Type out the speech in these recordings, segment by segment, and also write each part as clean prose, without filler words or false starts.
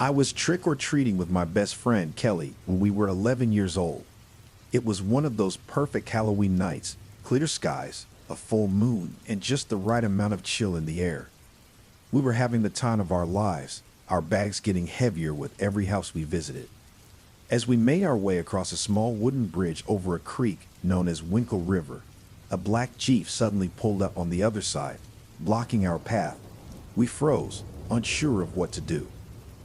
I was trick-or-treating with my best friend Kelly when we were 11 years old. It was one of those perfect Halloween nights, clear skies, a full moon, and just the right amount of chill in the air. We were having the time of our lives, our bags getting heavier with every house we visited. As we made our way across a small wooden bridge over a creek known as Winkle River, a black Jeep suddenly pulled up on the other side, blocking our path. We froze, unsure of what to do.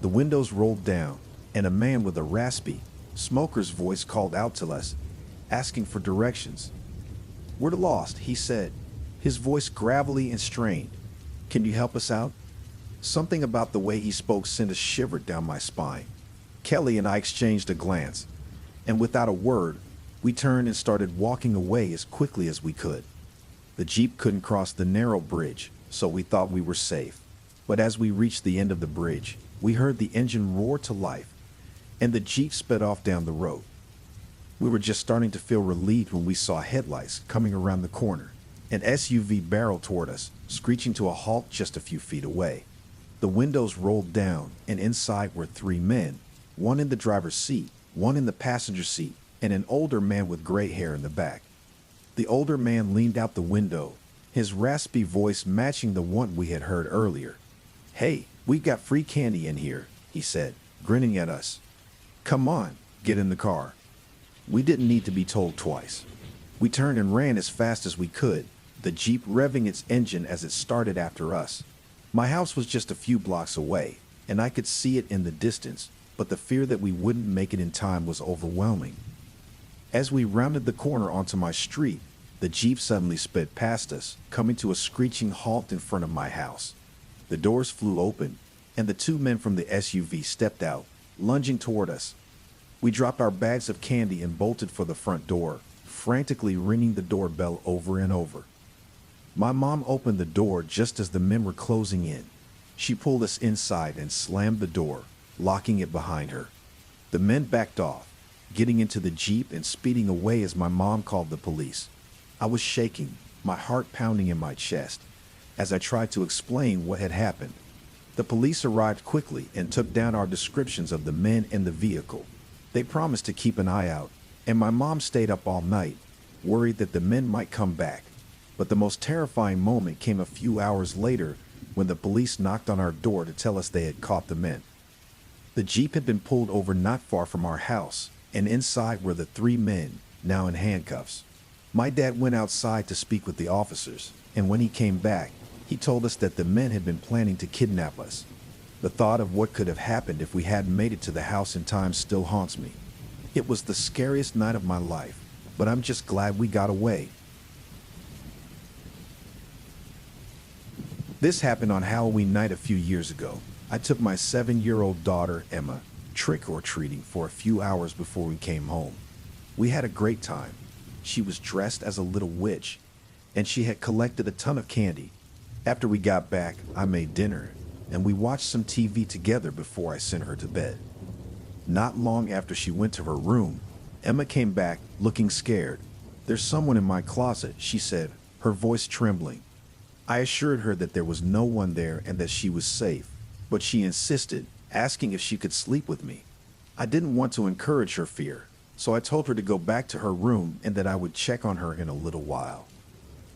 The windows rolled down, and a man with a raspy, smoker's voice called out to us, asking for directions. "We're lost," he said, his voice gravelly and strained. "Can you help us out?" Something about the way he spoke sent a shiver down my spine. Kelly and I exchanged a glance, and without a word, we turned and started walking away as quickly as we could. The Jeep couldn't cross the narrow bridge, so we thought we were safe. But as we reached the end of the bridge, we heard the engine roar to life, and the Jeep sped off down the road. We were just starting to feel relieved when we saw headlights coming around the corner. An SUV barreled toward us, screeching to a halt just a few feet away. The windows rolled down, and inside were three men, one in the driver's seat, one in the passenger seat, and an older man with gray hair in the back. The older man leaned out the window, his raspy voice matching the one we had heard earlier. "Hey, we've got free candy in here," he said, grinning at us. "Come on, get in the car." We didn't need to be told twice. We turned and ran as fast as we could, the Jeep revving its engine as it started after us. My house was just a few blocks away, and I could see it in the distance, but the fear that we wouldn't make it in time was overwhelming. As we rounded the corner onto my street, the Jeep suddenly sped past us, coming to a screeching halt in front of my house. The doors flew open, and the two men from the SUV stepped out, lunging toward us. We dropped our bags of candy and bolted for the front door, frantically ringing the doorbell over and over. My mom opened the door just as the men were closing in. She pulled us inside and slammed the door, locking it behind her. The men backed off, getting into the Jeep and speeding away as my mom called the police. I was shaking, my heart pounding in my chest, as I tried to explain what had happened. The police arrived quickly and took down our descriptions of the men and the vehicle. They promised to keep an eye out, and my mom stayed up all night, worried that the men might come back. But the most terrifying moment came a few hours later when the police knocked on our door to tell us they had caught the men. The Jeep had been pulled over not far from our house, and inside were the three men, now in handcuffs. My dad went outside to speak with the officers, and when he came back, he told us that the men had been planning to kidnap us. The thought of what could have happened if we hadn't made it to the house in time still haunts me. It was the scariest night of my life, but I'm just glad we got away. This happened on Halloween night a few years ago. I took my 7-year-old daughter, Emma, trick-or-treating for a few hours before we came home. We had a great time. She was dressed as a little witch, and she had collected a ton of candy. After we got back, I made dinner, and we watched some TV together before I sent her to bed. Not long after she went to her room, Emma came back looking scared. "There's someone in my closet," she said, her voice trembling. I assured her that there was no one there and that she was safe, but she insisted, asking if she could sleep with me. I didn't want to encourage her fear, so I told her to go back to her room and that I would check on her in a little while.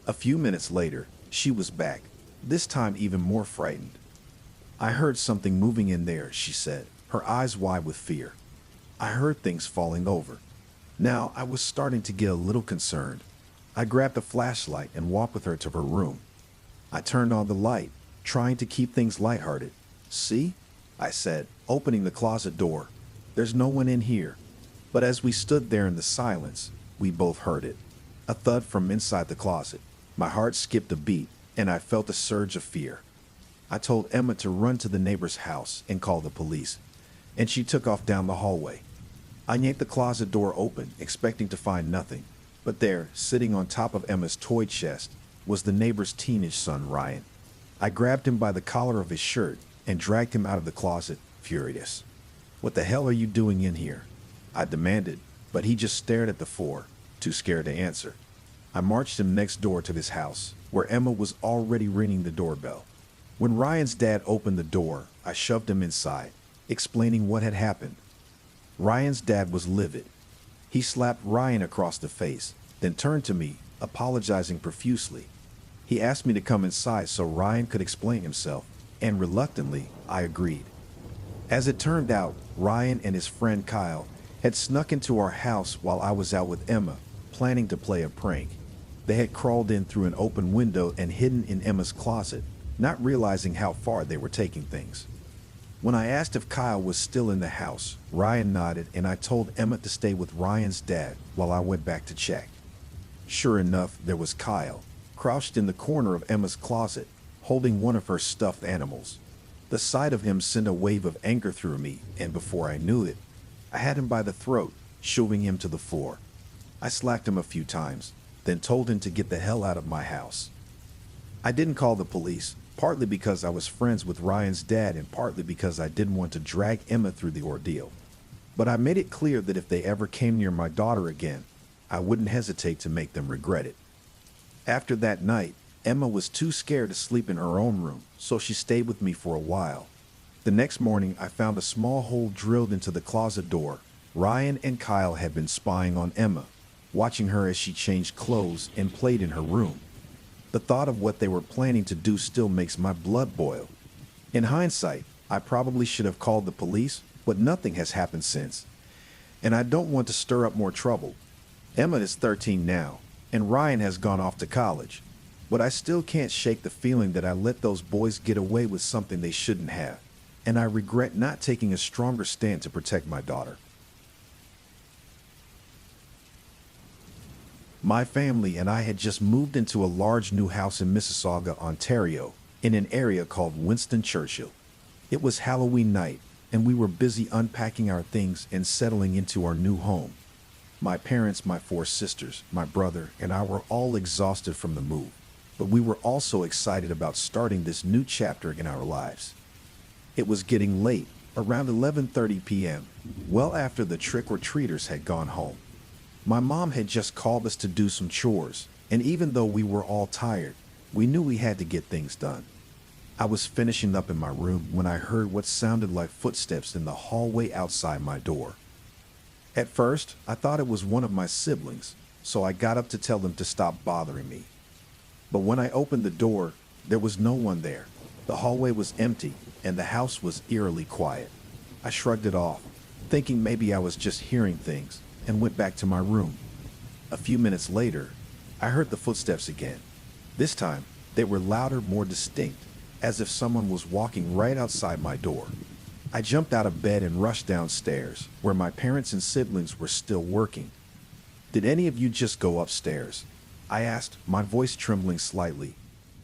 A few minutes later, she was back, this time even more frightened. "I heard something moving in there," she said, her eyes wide with fear. I heard things falling over. Now I was starting to get a little concerned. I grabbed a flashlight and walked with her to her room. I turned on the light, trying to keep things lighthearted. "See?" I said, opening the closet door. "There's no one in here." But as we stood there in the silence, we both heard it. A thud from inside the closet. My heart skipped a beat, and I felt a surge of fear. I told Emma to run to the neighbor's house and call the police, and she took off down the hallway. I yanked the closet door open, expecting to find nothing. But there, sitting on top of Emma's toy chest, was the neighbor's teenage son, Ryan. I grabbed him by the collar of his shirt and dragged him out of the closet, furious. "What the hell are you doing in here?" I demanded, but he just stared at the floor, too scared to answer. I marched him next door to his house, where Emma was already ringing the doorbell. When Ryan's dad opened the door, I shoved him inside. explaining what had happened. Ryan's dad was livid. He slapped Ryan across the face, then turned to me, apologizing profusely. He asked me to come inside so Ryan could explain himself, and reluctantly, I agreed. As it turned out, Ryan and his friend Kyle had snuck into our house while I was out with Emma, planning to play a prank. They had crawled in through an open window and hidden in Emma's closet, not realizing how far they were taking things. When I asked if Kyle was still in the house, Ryan nodded and I told Emma to stay with Ryan's dad while I went back to check. Sure enough, there was Kyle, crouched in the corner of Emma's closet, holding one of her stuffed animals. The sight of him sent a wave of anger through me, and before I knew it, I had him by the throat, shoving him to the floor. I slapped him a few times, then told him to get the hell out of my house. I didn't call the police, partly because I was friends with Ryan's dad and partly because I didn't want to drag Emma through the ordeal. But I made it clear that if they ever came near my daughter again, I wouldn't hesitate to make them regret it. After that night, Emma was too scared to sleep in her own room, so she stayed with me for a while. The next morning, I found a small hole drilled into the closet door. Ryan and Kyle had been spying on Emma, watching her as she changed clothes and played in her room. The thought of what they were planning to do still makes my blood boil. In hindsight, I probably should have called the police, but nothing has happened since. And I don't want to stir up more trouble. Emma is 13 now, and Ryan has gone off to college. But I still can't shake the feeling that I let those boys get away with something they shouldn't have, and I regret not taking a stronger stand to protect my daughter. My family and I had just moved into a large new house in Mississauga, Ontario, in an area called Winston Churchill. It was Halloween night, and we were busy unpacking our things and settling into our new home. My parents, my 4 sisters, my brother, and I were all exhausted from the move, but we were also excited about starting this new chapter in our lives. It was getting late, around 11:30 p.m., well after the trick-or-treaters had gone home. My mom had just called us to do some chores, and even though we were all tired, we knew we had to get things done. I was finishing up in my room when I heard what sounded like footsteps in the hallway outside my door. At first, I thought it was one of my siblings, so I got up to tell them to stop bothering me. But when I opened the door, there was no one there. The hallway was empty, and the house was eerily quiet. I shrugged it off, thinking maybe I was just hearing things, and went back to my room. A few minutes later, I heard the footsteps again. This time, they were louder, more distinct, as if someone was walking right outside my door. I jumped out of bed and rushed downstairs, where my parents and siblings were still working. "Did any of you just go upstairs?" I asked, my voice trembling slightly.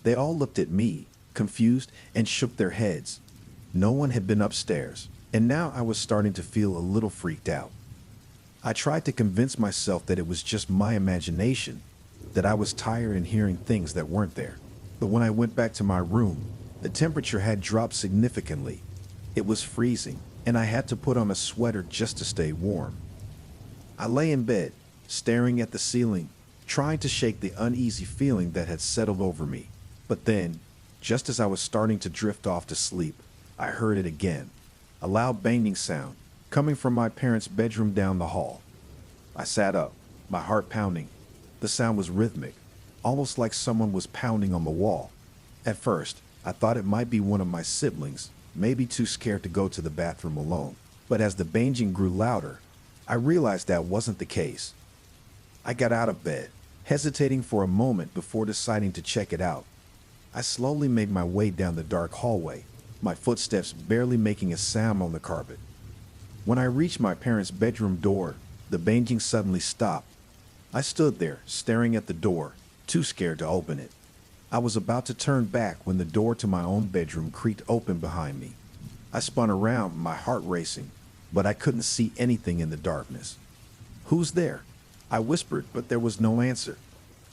They all looked at me, confused, and shook their heads. No one had been upstairs, and now I was starting to feel a little freaked out. I tried to convince myself that it was just my imagination, that I was tired and hearing things that weren't there. But when I went back to my room, the temperature had dropped significantly. It was freezing, and I had to put on a sweater just to stay warm. I lay in bed, staring at the ceiling, trying to shake the uneasy feeling that had settled over me. But then, just as I was starting to drift off to sleep, I heard it again, a loud banging sound coming from my parents' bedroom down the hall. I sat up, my heart pounding. The sound was rhythmic, almost like someone was pounding on the wall. At first, I thought it might be one of my siblings, maybe too scared to go to the bathroom alone. But as the banging grew louder, I realized that wasn't the case. I got out of bed, hesitating for a moment before deciding to check it out. I slowly made my way down the dark hallway, my footsteps barely making a sound on the carpet. When I reached my parents' bedroom door, the banging suddenly stopped. I stood there, staring at the door, too scared to open it. I was about to turn back when the door to my own bedroom creaked open behind me. I spun around, my heart racing, but I couldn't see anything in the darkness. "Who's there?" I whispered, but there was no answer.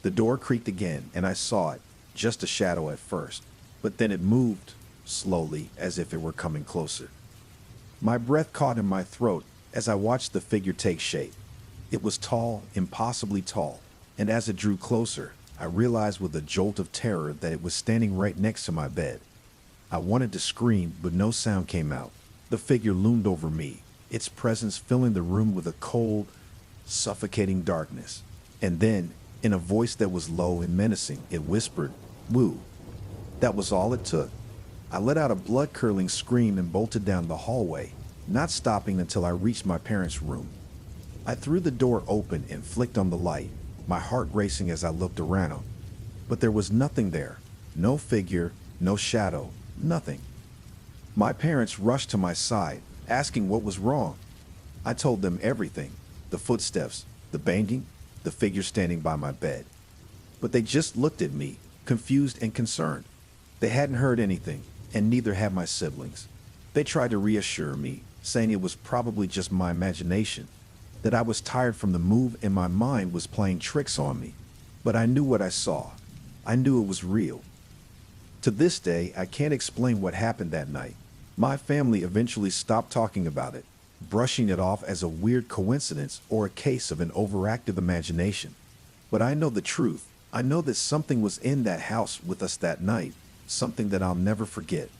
The door creaked again, and I saw it, just a shadow at first, but then it moved, slowly, as if it were coming closer. My breath caught in my throat as I watched the figure take shape. It was tall, impossibly tall, and as it drew closer, I realized with a jolt of terror that it was standing right next to my bed. I wanted to scream, but no sound came out. The figure loomed over me, its presence filling the room with a cold, suffocating darkness. And then, in a voice that was low and menacing, it whispered, "Woo." That was all it took. I let out a blood-curdling scream and bolted down the hallway, not stopping until I reached my parents' room. I threw the door open and flicked on the light, my heart racing as I looked around. But there was nothing there. No figure, no shadow, nothing. My parents rushed to my side, asking what was wrong. I told them everything: the footsteps, the banging, the figure standing by my bed. But they just looked at me, confused and concerned. They hadn't heard anything, and neither had my siblings. They tried to reassure me, saying it was probably just my imagination, that I was tired from the move and my mind was playing tricks on me. But I knew what I saw. I knew it was real. To this day, I can't explain what happened that night. My family eventually stopped talking about it, brushing it off as a weird coincidence or a case of an overactive imagination. But I know the truth. I know that something was in that house with us that night, something that I'll never forget.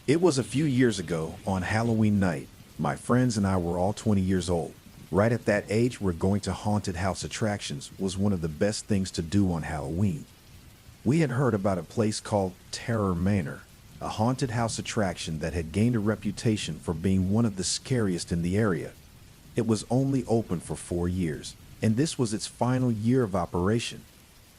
It was a few years ago on Halloween night. My friends and I were all 20 years old. Right at that age where going to haunted house attractions was one of the best things to do on Halloween. We had heard about a place called Terror Manor, a haunted house attraction that had gained a reputation for being one of the scariest in the area. It was only open for 4 years, and this was its final year of operation.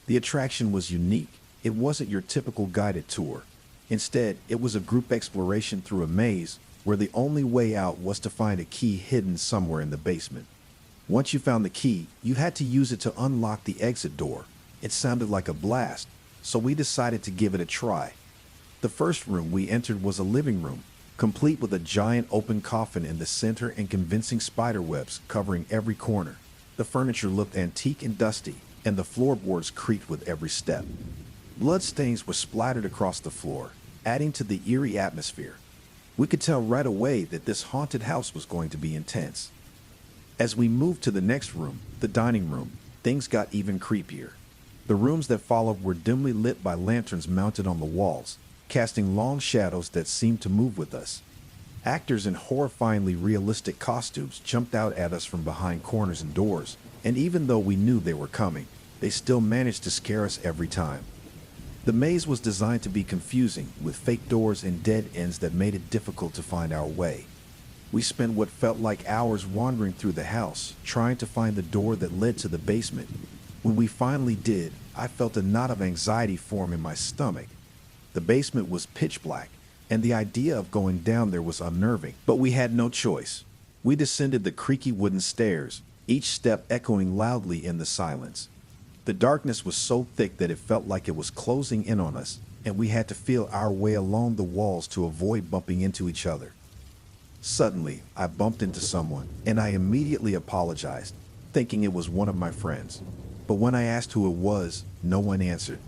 The attraction was unique. It wasn't your typical guided tour. Instead, it was a group exploration through a maze where the only way out was to find a key hidden somewhere in the basement. Once you found the key, you had to use it to unlock the exit door. It sounded like a blast, so we decided to give it a try. The first room we entered was a living room, complete with a giant open coffin in the center and convincing spider webs covering every corner. The furniture looked antique and dusty, and the floorboards creaked with every step. Bloodstains were splattered across the floor, adding to the eerie atmosphere. We could tell right away that this haunted house was going to be intense. As we moved to the next room, the dining room, things got even creepier. The rooms that followed were dimly lit by lanterns mounted on the walls, casting long shadows that seemed to move with us. Actors in horrifyingly realistic costumes jumped out at us from behind corners and doors, and even though we knew they were coming, they still managed to scare us every time. The maze was designed to be confusing, with fake doors and dead ends that made it difficult to find our way. We spent what felt like hours wandering through the house, trying to find the door that led to the basement. When we finally did, I felt a knot of anxiety form in my stomach. The basement was pitch black, and the idea of going down there was unnerving, but we had no choice. We descended the creaky wooden stairs, each step echoing loudly in the silence. The darkness was so thick that it felt like it was closing in on us, and we had to feel our way along the walls to avoid bumping into each other. Suddenly, I bumped into someone, and I immediately apologized, thinking it was one of my friends. But when I asked who it was, no one answered.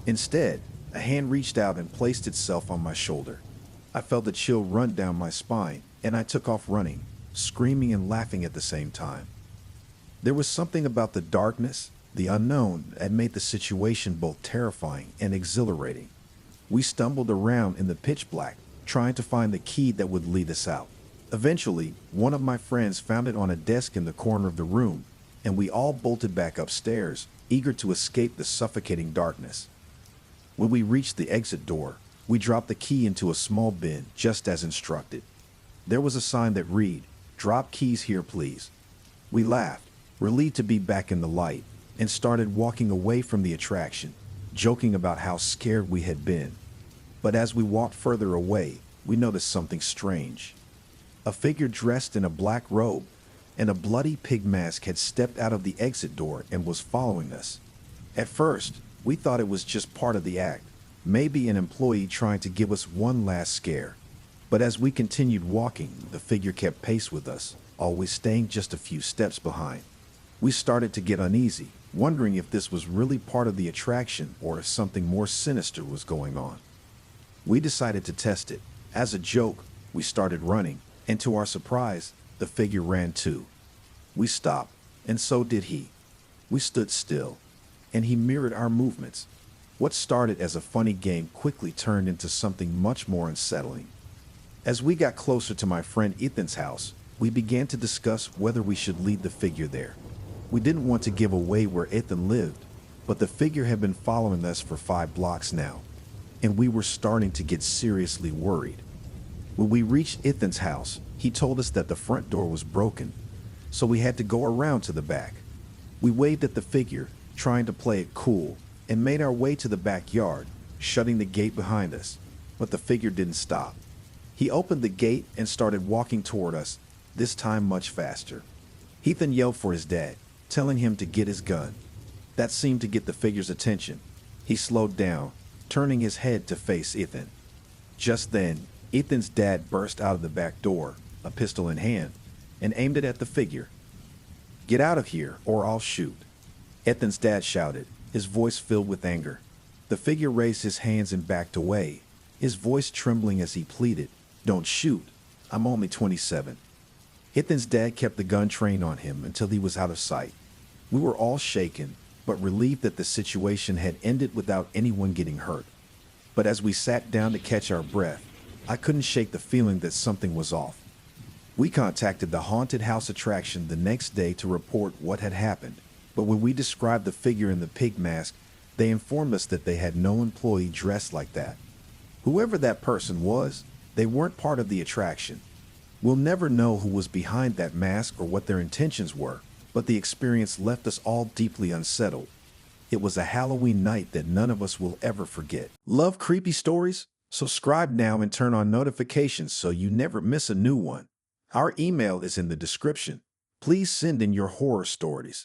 Instead, a hand reached out and placed itself on my shoulder. I felt a chill run down my spine, and I took off running, screaming and laughing at the same time. There was something about the darkness, the unknown, that made the situation both terrifying and exhilarating. We stumbled around in the pitch black, trying to find the key that would lead us out. Eventually, one of my friends found it on a desk in the corner of the room, and we all bolted back upstairs, eager to escape the suffocating darkness. When we reached the exit door, we dropped the key into a small bin, just as instructed. There was a sign that read, "Drop keys here, please." We laughed, relieved to be back in the light, and started walking away from the attraction, joking about how scared we had been. But as we walked further away, we noticed something strange. A figure dressed in a black robe and a bloody pig mask had stepped out of the exit door and was following us. At first, we thought it was just part of the act, maybe an employee trying to give us one last scare. But as we continued walking, the figure kept pace with us, always staying just a few steps behind. We started to get uneasy, wondering if this was really part of the attraction or if something more sinister was going on. We decided to test it. As a joke, we started running, and to our surprise, the figure ran too. We stopped, and so did he. We stood still, and he mirrored our movements. What started as a funny game quickly turned into something much more unsettling. As we got closer to my friend Ethan's house, we began to discuss whether we should lead the figure there. We didn't want to give away where Ethan lived, but the figure had been following us for 5 blocks now, and we were starting to get seriously worried. When we reached Ethan's house, he told us that the front door was broken, so we had to go around to the back. We waved at the figure, trying to play it cool, and made our way to the backyard, shutting the gate behind us, but the figure didn't stop. He opened the gate and started walking toward us, this time much faster. Ethan yelled for his dad, telling him to get his gun. That seemed to get the figure's attention. He slowed down, turning his head to face Ethan. Just then, Ethan's dad burst out of the back door, a pistol in hand, and aimed it at the figure. "Get out of here, or I'll shoot," Ethan's dad shouted, his voice filled with anger. The figure raised his hands and backed away, his voice trembling as he pleaded, "Don't shoot. I'm only 27. Ethan's dad kept the gun trained on him until he was out of sight. We were all shaken, but relieved that the situation had ended without anyone getting hurt. But as we sat down to catch our breath, I couldn't shake the feeling that something was off. We contacted the haunted house attraction the next day to report what had happened, but when we described the figure in the pig mask, they informed us that they had no employee dressed like that. Whoever that person was, they weren't part of the attraction. We'll never know who was behind that mask or what their intentions were, but the experience left us all deeply unsettled. It was a Halloween night that none of us will ever forget. Love creepy stories? Subscribe now and turn on notifications so you never miss a new one. Our email is in the description. Please send in your horror stories.